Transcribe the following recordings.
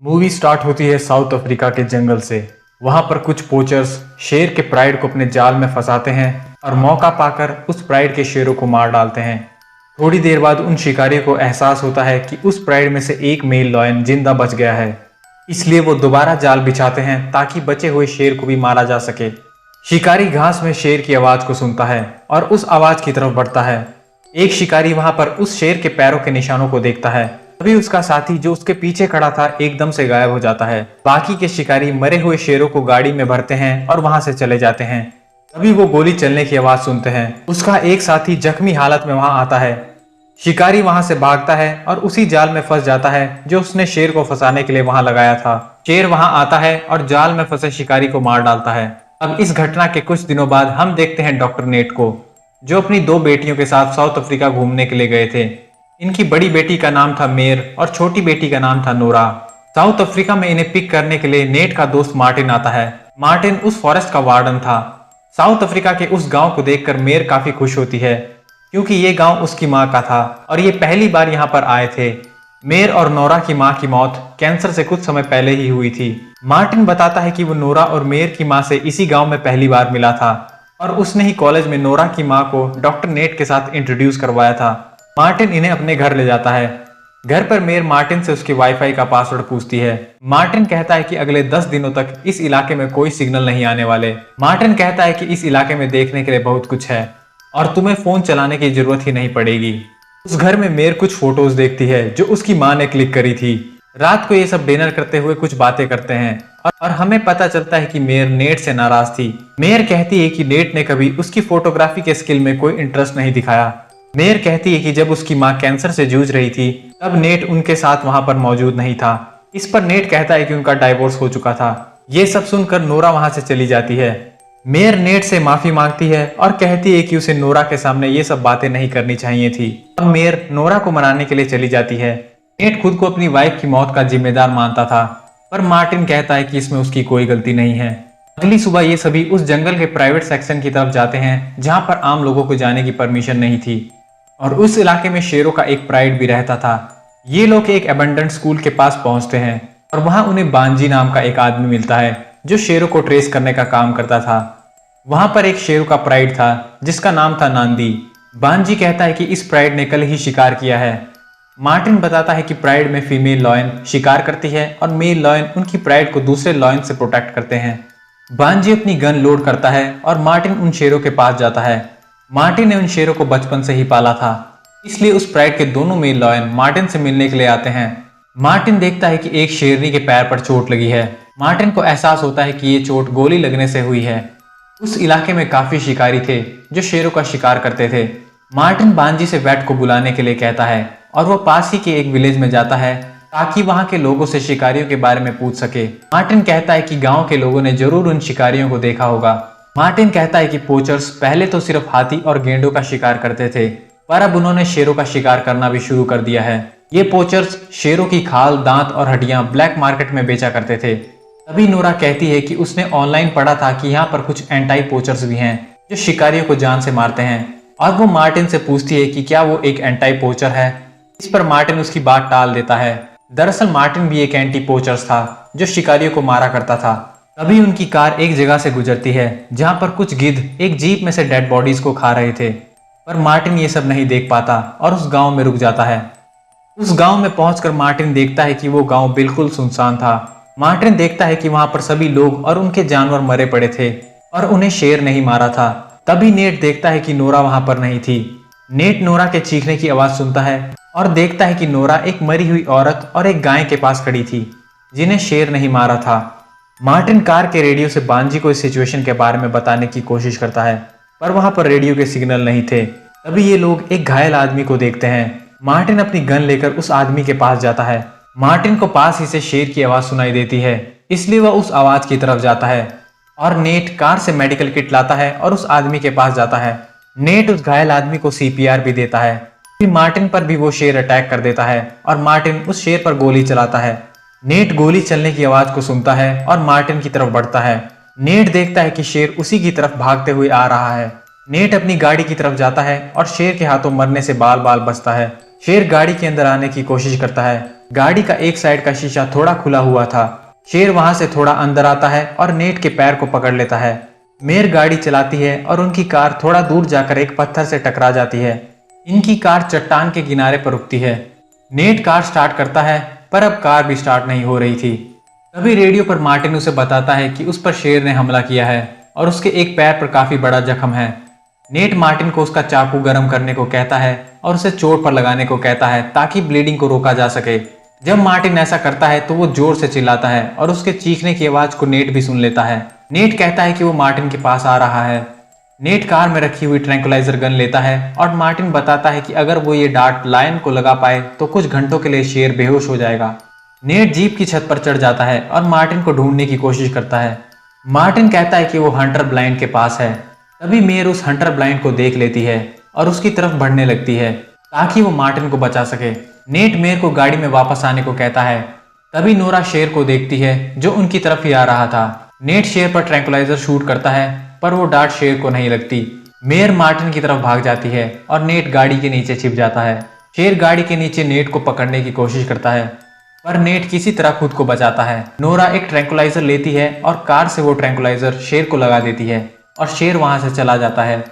Movie start होती है south Africa के जंगल से। वहां पर कुछ पोचर्स शेर के प्राइड को अपने जाल में फंसाते हैं और मौका पाकर उस प्राइड के शेरों को मार डालते हैं। थोड़ी देर बाद उन शिकारियों को एहसास होता है कि उस प्राइड में से एक मेल लॉयन जिंदा बच गया है, इसलिए वो दोबारा जाल बिछाते हैं ताकि बचे हुए शेर को भी मारा जा सके। शिकारी घास में शेर की आवाज को सुनता है और उस आवाज की तरफ बढ़ता है। एक शिकारी वहां पर उस शेर के पैरों के निशानों को देखता है। तभी उसका साथी जो उसके पीछे खड़ा था एकदम से गायब हो जाता है। बाकी के शिकारी मरे हुए शेरों को गाड़ी में भरते हैं और वहां से चले जाते हैं। तभी वो गोली चलने की आवाज सुनते हैं। उसका एक साथी जख्मी हालत में वहां आता है। शिकारी वहां से भागता है और उसी जाल में फंस जाता है जो उसने शेर को फंसाने के लिए वहां लगाया था। शेर वहां आता है और जाल में फंसे शिकारी को मार डालता है। अब इस घटना के कुछ दिनों बाद हम देखते हैं डॉक्टर नेट को, जो अपनी दो बेटियों के साथ साउथ अफ्रीका घूमने के लिए गए थे। इनकी बड़ी बेटी का नाम था मेर और छोटी बेटी का नाम था नोरा। साउथ अफ्रीका में इन्हें पिक करने के लिए नेट का दोस्त मार्टिन आता है। मार्टिन उस फॉरेस्ट का वार्डन था। साउथ अफ्रीका के उस गांव को देखकर मेर काफी खुश होती है, क्योंकि ये गांव उसकी माँ का था और ये पहली बार यहाँ पर आए थे। मेर और नोरा की माँ की मौत कैंसर से कुछ समय पहले ही हुई थी। मार्टिन बताता है कि वो नोरा और मेर की माँ से इसी गांव में पहली बार मिला था और उसने ही कॉलेज में नोरा की माँ को डॉक्टर नेट के साथ इंट्रोड्यूस करवाया था। मार्टिन इन्हें अपने घर ले जाता है। घर पर मेर मार्टिन से उसके वाईफाई का पासवर्ड पूछती है। मार्टिन कहता है कि अगले 10 दिनों तक इस इलाके में कोई सिग्नल नहीं आने वाले। मार्टिन कहता है कि इस इलाके में देखने के लिए बहुत कुछ है और तुम्हें फोन चलाने की जरूरत ही नहीं पड़ेगी। उस घर में मेर कुछ फोटोज देखती है जो उसकी माँ ने क्लिक करी थी। रात को ये सब डिनर करते हुए कुछ बातें करते हैं और हमें पता चलता है कि मेर नेट से नाराज थी। मेर कहती है कि नेट ने कभी उसकी फोटोग्राफी के स्किल में कोई इंटरेस्ट नहीं दिखाया। मेर कहती है कि जब उसकी माँ कैंसर से जूझ रही थी तब नेट उनके साथ वहां पर मौजूद नहीं था। इस पर नेट कहता है कि उनका डाइवोर्स हो चुका था। ये सब सुनकर नोरा वहां से चली जाती है। मेर नेट से माफी मांगती है और कहती है कि उसे नोरा के सामने ये सब बातें नहीं करनी चाहिए थी। अब मेर नोरा को मनाने के लिए चली जाती है। नेट खुद को अपनी वाइफ की मौत का जिम्मेदार मानता था, पर मार्टिन कहता है कि इसमें उसकी कोई गलती नहीं है। अगली सुबह ये सभी उस जंगल के प्राइवेट सेक्शन की तरफ जाते हैं जहां पर आम लोगों को जाने की परमिशन नहीं थी और उस इलाके में शेरों का एक प्राइड भी रहता था। ये लोग एक अबंडेंट स्कूल के पास पहुंचते हैं और वहां उन्हें बांजी नाम का एक आदमी मिलता है जो शेरों को ट्रेस करने का काम करता था। वहां पर एक शेरों का प्राइड था जिसका नाम था नांदी। बांजी कहता है कि इस प्राइड ने कल ही शिकार किया है। मार्टिन बताता है कि प्राइड में फीमेल लॉयन शिकार करती है और मेल लॉयन उनकी प्राइड को दूसरे लॉयन से प्रोटेक्ट करते हैं। बांजी अपनी गन लोड करता है और मार्टिन उन शेरों के पास जाता है। मार्टिन ने उन शेरों को बचपन से ही पाला था, इसलिए उस प्राइड के दोनों मेल लॉयन मार्टिन से मिलने के लिए आते हैं। मार्टिन देखता है कि एक शेरनी के पैर पर चोट लगी है। मार्टिन को एहसास होता है कि ये चोट गोली लगने से हुई है। उस इलाके में काफी शिकारी थे जो शेरों का शिकार करते थे। मार्टिन बांजी से वेट को बुलाने के लिए कहता है और वो पास ही के एक विलेज में जाता है ताकि वहां के लोगों से शिकारियों के बारे में पूछ सके। मार्टिन कहता है कि गांव के लोगों ने जरूर उन शिकारियों को देखा होगा। मार्टिन कहता है कि पोचर्स पहले तो सिर्फ हाथी और गेंडों का शिकार करते थे, पर अब उन्होंने शेरों का शिकार करना भी शुरू कर दिया है। ये पोचर्स शेरों की खाल, दांत और हड्डियां ब्लैक मार्केट में बेचा करते थे। तभी नोरा कहती है कि उसने ऑनलाइन पढ़ा था कि यहाँ पर कुछ एंटाई पोचर्स भी हैं जो शिकारियों को जान से मारते हैं, और वो मार्टिन से पूछती है कि क्या वो एक एंटाई पोचर है। इस पर मार्टिन उसकी बात टाल देता है। दरअसल मार्टिन भी एक एंटी पोचर्स था जो शिकारियों को मारा करता था। तभी उनकी कार एक जगह से गुजरती है जहां पर कुछ गिद्ध एक जीप में से डेड बॉडीज को खा रहे थे, पर मार्टिन ये सब नहीं देख पाता और उस गांव में रुक जाता है। उस गांव में पहुंचकर मार्टिन देखता है कि वो गांव बिल्कुल सुनसान था। मार्टिन देखता है कि वहां पर सभी लोग और उनके जानवर मरे पड़े थे और उन्हें शेर नहीं मारा था। तभी नेट देखता है कि नोरा वहां पर नहीं थी। नेट नोरा के चीखने की आवाज सुनता है और देखता है कि नोरा एक मरी हुई औरत और एक गाय के पास खड़ी थी जिन्हें शेर नहीं मारा था। मार्टिन कार के रेडियो से बांजी को इस सिचुएशन के बारे में बताने की कोशिश करता है, पर वहां पर रेडियो के सिग्नल नहीं थे। तभी ये लोग एक घायल आदमी को देखते हैं। मार्टिन अपनी गन लेकर उस आदमी के पास जाता है। मार्टिन को पास ही से शेर की आवाज सुनाई देती है, इसलिए वह उस आवाज की तरफ जाता है और नेट कार से मेडिकल किट लाता है और उस आदमी के पास जाता है। नेट उस घायल आदमी को CPR भी देता है। फिर मार्टिन पर भी वो शेर अटैक कर देता है और मार्टिन उस शेर पर गोली चलाता है। नेट गोली चलने की आवाज को सुनता है और मार्टिन की तरफ बढ़ता है। नेट देखता है कि शेर उसी की तरफ भागते हुए आ रहा है। नेट अपनी गाड़ी की तरफ जाता है और शेर के हाथों मरने से बाल बाल बचता है। शेर गाड़ी के अंदर आने की कोशिश करता है। गाड़ी का एक साइड का शीशा थोड़ा खुला हुआ था। शेर वहां से थोड़ा अंदर आता है और नेट के पैर को पकड़ लेता है। मेयर गाड़ी चलाती है और उनकी कार थोड़ा दूर जाकर एक पत्थर से टकरा जाती है। इनकी कार चट्टान के किनारे पर रुकती है। नेट कार स्टार्ट करता है, पर अब कार भी स्टार्ट नहीं हो रही थी। तभी रेडियो पर मार्टिन उसे बताता है कि उस पर शेर ने हमला किया है और उसके एक पैर पर काफी बड़ा जख्म है। नेट मार्टिन को उसका चाकू गर्म करने को कहता है और उसे चोट पर लगाने को कहता है ताकि ब्लीडिंग को रोका जा सके। जब मार्टिन ऐसा करता है तो वो जोर से चिल्लाता है और उसके चीखने की आवाज को नेट भी सुन लेता है। नेट कहता है कि वो मार्टिन के पास आ रहा है। नेट कार में रखी हुई ट्रैंकुलाइजर गन लेता है और मार्टिन बताता है कि अगर वो ये डार्ट लायन को लगा पाए तो कुछ घंटों के लिए शेर बेहोश हो जाएगा। नेट जीप की छत पर चढ़ जाता है और मार्टिन को ढूंढने की कोशिश करता है। मार्टिन कहता है कि वो हंटर ब्लाइंड के पास है। तभी मेयर उस हंटर ब्लाइंड को देख लेती है और उसकी तरफ बढ़ने लगती है ताकि वो मार्टिन को बचा सके। नेट मेयर को गाड़ी में वापस आने को कहता है। तभी नोरा शेर को देखती है जो उनकी तरफ ही आ रहा था। नेट शेर पर ट्रैंकुलाइजर शूट करता है, पर वो डार्ट शेर को नहीं लगती। मेयर मार्टिन की तरफ भाग जाती है और नेट गाड़ी के नीचे छिप जाता है। शेर गाड़ी के नीचे नेट को पकड़ने की कोशिश करता है, पर नेट किसी तरह खुद को बचाता है। नोरा एक ट्रैंकुलाइजर लेती है और कार से वो ट्रैंकुलाइजर शेर को लगा देती है और शेर वहां से चला जाता है।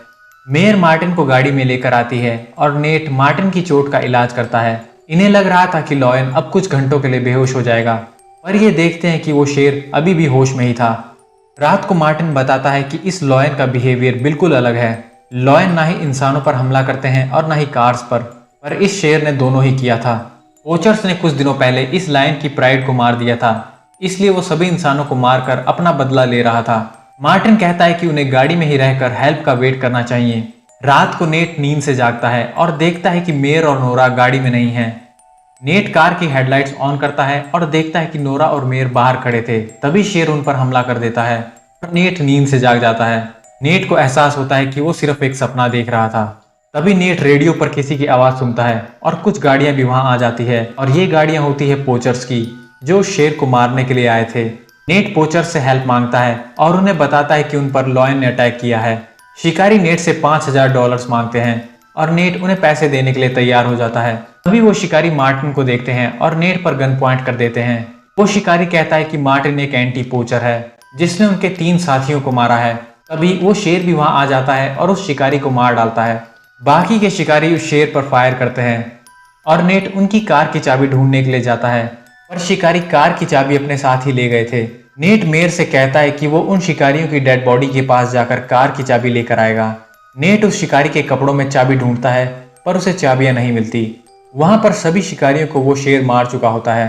मेयर मार्टिन को गाड़ी में लेकर आती है और नेट मार्टिन की चोट का इलाज करता है। इन्हें लग रहा था कि लॉयन अब कुछ घंटों के लिए बेहोश हो जाएगा, पर ये देखते हैं कि वो शेर अभी भी होश में ही था। रात को मार्टिन बताता है कि इस लॉयन का बिहेवियर बिल्कुल अलग है। लॉयन ना ही इंसानों पर हमला करते हैं और ना ही कार्स पर इस शेर ने दोनों ही किया था। पोचर्स ने कुछ दिनों पहले इस लायन की प्राइड को मार दिया था, इसलिए वो सभी इंसानों को मारकर अपना बदला ले रहा था। मार्टिन कहता है कि उन्हें गाड़ी में ही रहकर हेल्प का वेट करना चाहिए। रात को नेट नींद से जागता है और देखता है कि मेयर और नोरा गाड़ी में नहीं है। नेट कार की हेडलाइट्स ऑन करता है और देखता है कि नोरा और मेयर बाहर खड़े थे। तभी शेर उन पर हमला कर देता है, पर नेट नींद से जाग जाता है। नेट को एहसास होता है कि वो सिर्फ एक सपना देख रहा था। तभी नेट रेडियो पर किसी की आवाज सुनता है और कुछ गाड़ियां भी वहां आ जाती है और ये गाड़ियां होती है पोचर्स की, जो शेर को मारने के लिए आए थे। नेट पोचर्स से हेल्प मांगता है और उन्हें बताता है कि उन पर लॉयन ने अटैक किया है। शिकारी नेट से $5000 मांगते हैं और नेट उन्हें पैसे देने के लिए तैयार हो जाता है। तभी वो शिकारी मार्टिन को देखते हैं और नेट पर गन पॉइंट कर देते हैं। वो शिकारी कहता है कि मार्टिन एक एंटी पोचर है जिसने उनके 3 साथियों को मारा है। तभी वो शेर भी वहां आ जाता है और उस शिकारी को मार डालता है। बाकी के शिकारी उस शेर पर फायर करते हैं और नेट उनकी कार की चाबी ढूंढने के लिए जाता है, पर शिकारी कार की चाबी अपने साथ ही ले गए थे। नेट मेयर से कहता है कि वो उन शिकारियों की डेड बॉडी के पास जाकर कार की चाबी लेकर आएगा। नेट उस शिकारी के कपड़ों में चाबी ढूंढता है, पर उसे चाबियां नहीं मिलती। वहां पर सभी शिकारियों को वो शेर मार चुका होता है।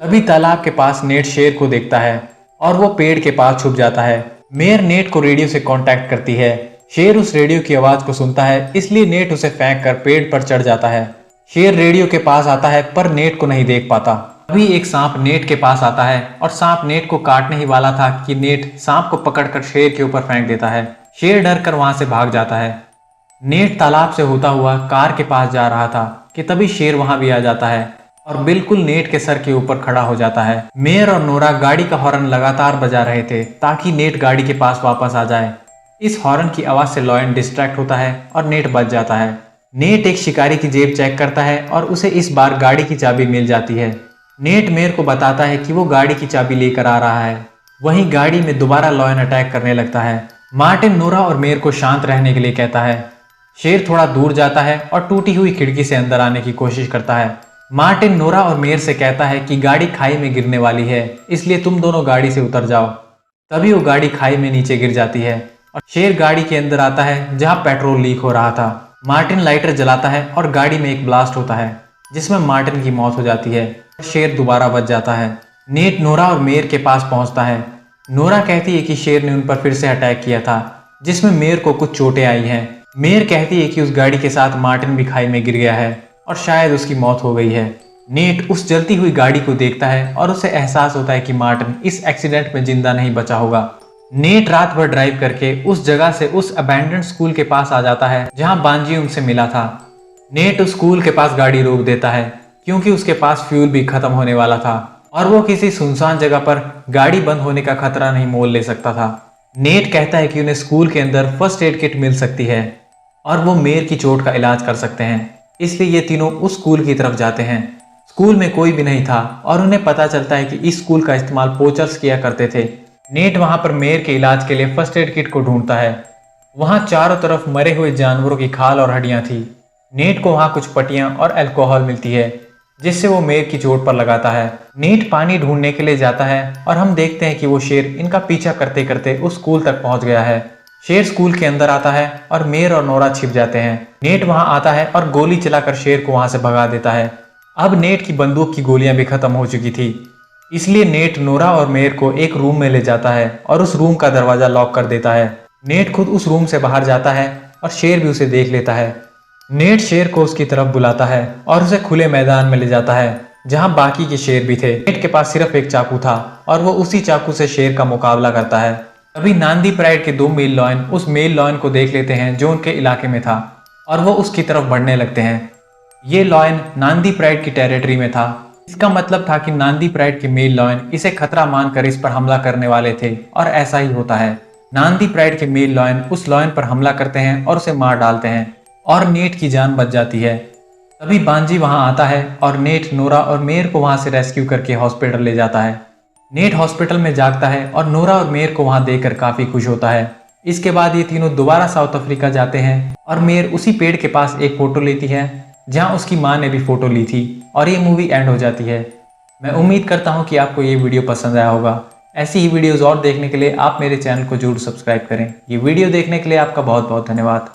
तभी तालाब के पास नेट शेर को देखता है और वो पेड़ के पास छुप जाता है। मेयर नेट को रेडियो से कांटेक्ट करती है। शेर उस रेडियो की आवाज को सुनता है, इसलिए नेट उसे फेंक कर पेड़ पर चढ़ जाता है। शेर रेडियो के पास आता है, पर नेट को नहीं देख पाता। अभी एक सांप नेट के पास आता है और सांप नेट को काटने ही वाला था कि नेट सांप को पकड़कर शेर के ऊपर फेंक देता है। शेर डर कर वहां से भाग जाता है। नेट तालाब से होता हुआ कार के पास जा रहा था कि तभी शेर वहां भी आ जाता है और बिल्कुल नेट के सर के ऊपर खड़ा हो जाता है। मेयर और नोरा गाड़ी का हॉर्न लगातार बजा रहे थे ताकि नेट गाड़ी के पास वापस आ जाए। इस हॉर्न की आवाज से लॉयन डिस्ट्रैक्ट होता है और नेट बच जाता है। नेट एक शिकारी की जेब चेक करता है और उसे इस बार गाड़ी की चाबी मिल जाती है। नेट मेयर को बताता है कि वो गाड़ी की चाबी लेकर आ रहा है। वहीं गाड़ी में दोबारा लॉयन अटैक करने लगता है। मार्टिन नोरा और मेयर को शांत रहने के लिए कहता है। शेर थोड़ा दूर जाता है और टूटी हुई खिड़की से अंदर आने की कोशिश करता है। मार्टिन नोरा और मेयर से कहता है कि गाड़ी खाई में गिरने वाली है, इसलिए तुम दोनों गाड़ी से उतर जाओ। तभी वो गाड़ी खाई में नीचे गिर जाती है और शेर गाड़ी के अंदर आता है जहां पेट्रोल लीक हो रहा था। मार्टिन लाइटर जलाता है और गाड़ी में एक ब्लास्ट होता है जिसमें मार्टिन की मौत हो जाती है। शेर दोबारा बच जाता है। नेट नोरा और मेयर के पास पहुंचता है। नोरा कहती है कि शेर ने उन पर फिर से अटैक किया था जिसमें मेयर को कुछ चोटें आई हैं। मेयर कहती है कि उस गाड़ी के साथ मार्टिन भी खाई में गिर गया है और शायद उसकी मौत हो गई है। नेट उस जलती हुई गाड़ी को देखता है और उसे एहसास होता है कि मार्टिन इस एक्सीडेंट में जिंदा नहीं बचा होगा। नेट रात भर ड्राइव करके उस जगह से उस अबैंडन्ड स्कूल के पास आ जाता है जहां बांजी उनसे मिला था। नेट उस स्कूल के पास गाड़ी रोक देता है क्योंकि उसके पास फ्यूल भी खत्म होने वाला था और वो किसी सुनसान जगह पर गाड़ी बंद होने का खतरा नहीं मोल ले सकता था। नेट कहता है कि उन्हें स्कूल के अंदर फर्स्ट एड किट मिल सकती है और वो मेयर की चोट का इलाज कर सकते हैं। इसलिए ये तीनों उस स्कूल की तरफ जाते हैं। स्कूल में कोई भी नहीं था और उन्हें पता चलता है कि इस स्कूल का इस्तेमाल पोचर्स किया करते थे। नेट वहां पर मेयर के इलाज के लिए फर्स्ट एड किट को ढूंढता है। वहां चारों तरफ मरे हुए जानवरों की खाल और हड्डियां थी। नेट को वहां कुछ पट्टियां और अल्कोहल मिलती है, जिससे वो मेयर की चोट पर लगाता है। नेट पानी ढूंढने के लिए जाता है और हम देखते हैं कि वो शेर इनका पीछा करते करते उस स्कूल तक पहुंच गया है। शेर स्कूल के अंदर आता है और मेयर और नोरा छिप जाते हैं। नेट वहां आता है और गोली चलाकर शेर को वहां से भगा देता है। अब नेट की बंदूक की गोलियां भी खत्म हो चुकी थी, इसलिए नेट नोरा और मेयर को एक रूम में ले जाता है और उस रूम का दरवाजा लॉक कर देता है। नेट खुद उस रूम से बाहर जाता है और शेर भी उसे देख लेता है। नेट शेर को उसकी तरफ बुलाता है और उसे खुले मैदान में ले जाता है, जहां बाकी के शेर भी थे। नेट के पास सिर्फ एक चाकू था और वो उसी चाकू से शेर का मुकाबला करता है। तभी नांदी प्राइड के 2 मेल लॉयन उस मेल लॉयन को देख लेते हैं जो उनके इलाके में था, और वो उसकी तरफ बढ़ने लगते हैं। ये लॉयन नांदी प्राइड की टेरिटरी में था। इसका मतलब था कि नांदी प्राइड के मेल लॉयन इसे खतरा मानकर इस पर हमला करने वाले थे, और ऐसा ही होता है। नांदी प्राइड के मेल लॉयन उस लॉयन पर हमला करते हैं और उसे मार डालते हैं, और नेट की जान बच जाती है। तभी बांजी वहां आता है और नेट, नोरा और मेयर को वहां से रेस्क्यू करके हॉस्पिटल ले जाता है। नेट हॉस्पिटल में जागता है और नोरा और मेयर को वहां देखकर काफी खुश होता है। इसके बाद ये तीनों दोबारा साउथ अफ्रीका जाते हैं और मेयर उसी पेड़ के पास एक फोटो लेती है जहां उसकी मां ने भी फोटो ली थी, और ये मूवी एंड हो जाती है। मैं उम्मीद करता हूं कि आपको ये वीडियो पसंद आया होगा। ऐसी ही वीडियोस और देखने के लिए आप मेरे चैनल को जरूर सब्सक्राइब करें। ये वीडियो देखने के लिए आपका बहुत बहुत धन्यवाद।